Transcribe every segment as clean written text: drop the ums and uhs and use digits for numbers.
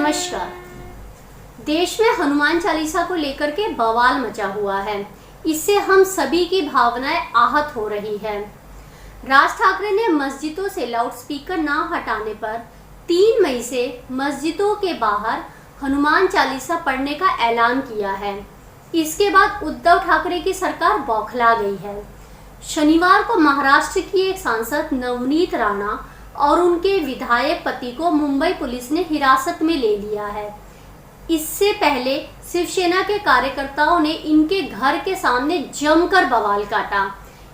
नमस्कार। देश में हनुमान चालीसा को लेकर के बवाल मचा हुआ है। इससे हम सभी की भावनाएं आहत हो रही है। राज ठाकरे ने मस्जिदों से लाउडस्पीकर ना हटाने पर 3 मई से मस्जिदों के बाहर हनुमान चालीसा पढ़ने का ऐलान किया है। इसके बाद उद्धव ठाकरे की सरकार बौखला गई है। शनिवार को महाराष्ट्र की एक सांसद नवनीत राणा और उनके विधायक पति को मुंबई पुलिस ने हिरासत में ले लिया है। इससे पहले शिवसेना के कार्यकर्ताओं ने इनके घर के सामने जमकर बवाल काटा।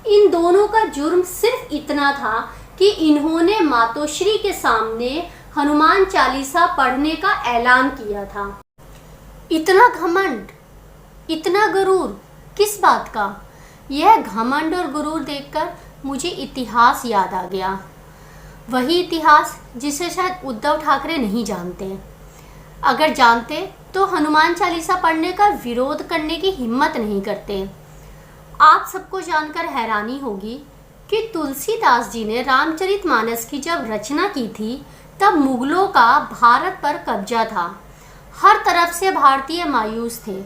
इन दोनों का जुर्म सिर्फ इतना था कि इन्होंने मातोश्री के सामने हनुमान चालीसा पढ़ने का ऐलान किया था। इतना घमंड, इतना गुरूर किस बात का? यह घमंड और गुरूर देखकर मुझे इतिहास याद आ गया। वही इतिहास जिसे शायद उद्धव ठाकरे नहीं जानते। अगर जानते तो हनुमान चालीसा पढ़ने का विरोध करने की हिम्मत नहीं करते। आप सबको जानकर हैरानी होगी कि तुलसीदास जी ने रामचरितमानस की जब रचना की थी तब मुगलों का भारत पर कब्जा था। हर तरफ से भारतीय मायूस थे,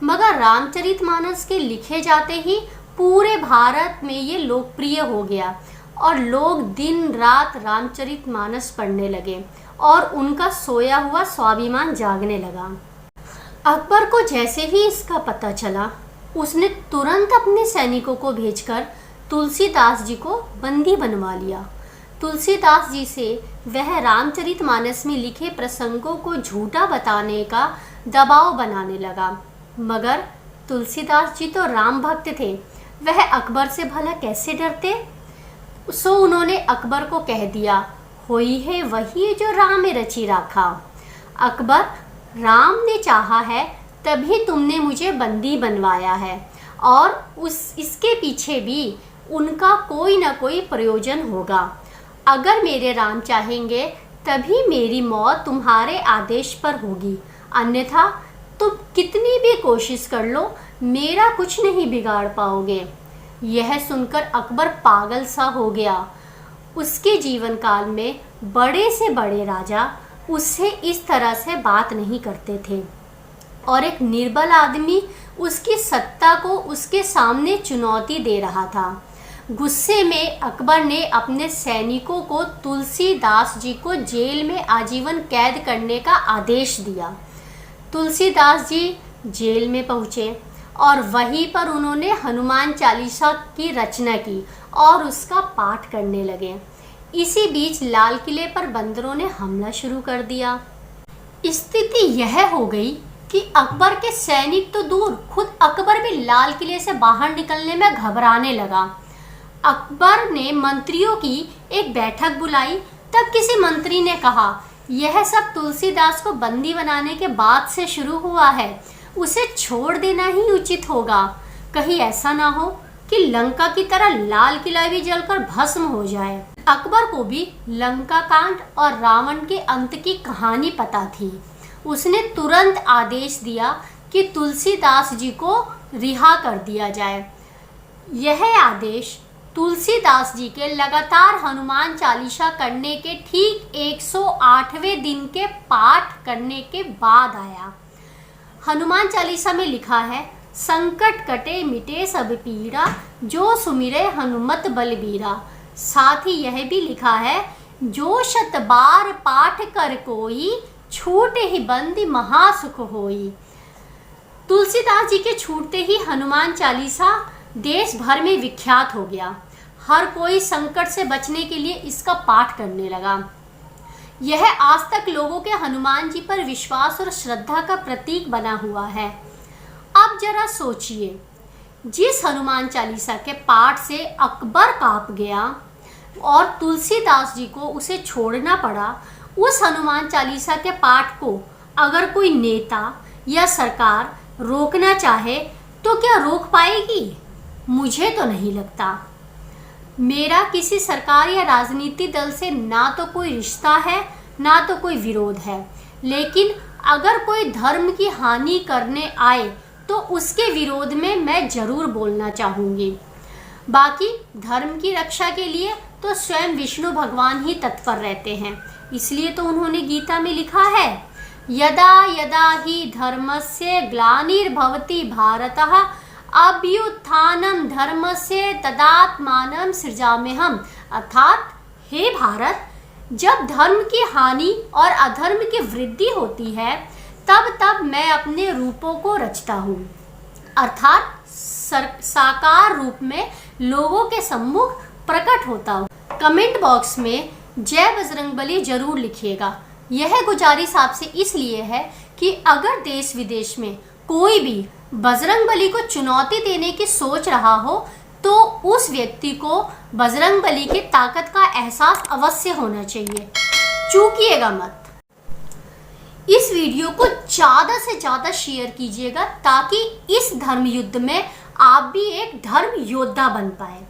मगर रामचरितमानस के लिखे जाते ही पूरे भारत में ये लोकप्रिय हो गया और लोग दिन रात रामचरितमानस पढ़ने लगे और उनका सोया हुआ स्वाभिमान जागने लगा। अकबर को जैसे ही इसका पता चला, उसने तुरंत अपने सैनिकों को भेजकर तुलसीदास जी को बंदी बनवा लिया। तुलसीदास जी से वह रामचरितमानस में लिखे प्रसंगों को झूठा बताने का दबाव बनाने लगा, मगर तुलसीदास जी तो राम भक्त थे, वह अकबर से भला कैसे डरते? सो उन्होंने अकबर को कह दिया, होई है वही जो राम में रची राखा। अकबर, राम ने चाहा है तभी तुमने मुझे बंदी बनवाया है और इसके पीछे भी उनका कोई ना कोई प्रयोजन होगा। अगर मेरे राम चाहेंगे तभी मेरी मौत तुम्हारे आदेश पर होगी, अन्यथा तुम कितनी भी कोशिश कर लो मेरा कुछ नहीं बिगाड़ पाओगे। यह सुनकर अकबर पागल सा हो गया। उसके जीवन काल में बड़े से बड़े राजा उससे इस तरह से बात नहीं करते थे और एक निर्बल आदमी उसकी सत्ता को उसके सामने चुनौती दे रहा था। गुस्से में अकबर ने अपने सैनिकों को तुलसीदास जी को जेल में आजीवन कैद करने का आदेश दिया। तुलसीदास जी जेल में पहुँचे और वहीं पर उन्होंने हनुमान चालीसा की रचना की और उसका पाठ करने लगे। इसी बीच लाल किले पर बंदरों ने हमला शुरू कर दिया। स्थिति यह हो गई कि अकबर के सैनिक तो दूर, खुद अकबर भी लाल किले से बाहर निकलने में घबराने लगा। अकबर ने मंत्रियों की एक बैठक बुलाई। तब किसी मंत्री ने कहा, यह सब तुलसीदास को बंदी बनाने के बाद से शुरू हुआ है, उसे छोड़ देना ही उचित होगा। कहीं ऐसा ना हो कि लंका की तरह लाल किला भी जलकर भस्म हो जाए। अकबर को भी लंका कांड और रावण के अंत की कहानी पता थी। उसने तुरंत आदेश दिया कि तुलसीदास जी को रिहा कर दिया जाए। यह आदेश तुलसीदास जी के लगातार हनुमान चालीसा करने के ठीक 108वें दिन के पाठ करने के बाद आया। हनुमान चालीसा में लिखा है, संकट कटे मिटे सब पीड़ा, जो सुमिरे हनुमत बलबीरा। साथ ही यह भी लिखा है, जो शत बार पाठ कर कोई, छूटे ही बंदी महासुख होई। तुलसीदास जी के छूटते ही हनुमान चालीसा देश भर में विख्यात हो गया। हर कोई संकट से बचने के लिए इसका पाठ करने लगा। यह आज तक लोगों के हनुमान जी पर विश्वास और श्रद्धा का प्रतीक बना हुआ है। अब जरा सोचिए, जिस हनुमान चालीसा के पाठ से अकबर कांप गया और तुलसीदास जी को उसे छोड़ना पड़ा, उस हनुमान चालीसा के पाठ को अगर कोई नेता या सरकार रोकना चाहे तो क्या रोक पाएगी? मुझे तो नहीं लगता। मेरा किसी सरकार या राजनीतिक दल से ना तो कोई रिश्ता है ना तो कोई विरोध है, लेकिन अगर कोई धर्म की हानि करने आए तो उसके विरोध में मैं जरूर बोलना चाहूँगी। बाकी धर्म की रक्षा के लिए तो स्वयं विष्णु भगवान ही तत्पर रहते हैं, इसलिए तो उन्होंने गीता में लिखा है, यदा यदा ही धर्मस्य ग्लानिर्भवति भारतः अभ्युत्थानं धर्मस्य तदात्मानं सृजाम्यहम्। अर्थात हे भारत, जब धर्म की हानि और अधर्म की वृद्धि होती है तब तब मैं अपने रूपों को रचता हूँ, अर्थात साकार रूप में लोगों के सम्मुख प्रकट होता हूँ। कमेंट बॉक्स में जय बजरंगबली जरूर लिखिएगा। यह गुजारिश आपसे इसलिए है कि अगर देश विदेश में कोई भी बजरंगबली को चुनौती देने की सोच रहा हो तो उस व्यक्ति को बजरंगबली की ताकत का एहसास अवश्य होना चाहिए। चूकिएगा मत। इस वीडियो को ज़्यादा से ज़्यादा शेयर कीजिएगा ताकि इस धर्म युद्ध में आप भी एक धर्म योद्धा बन पाए।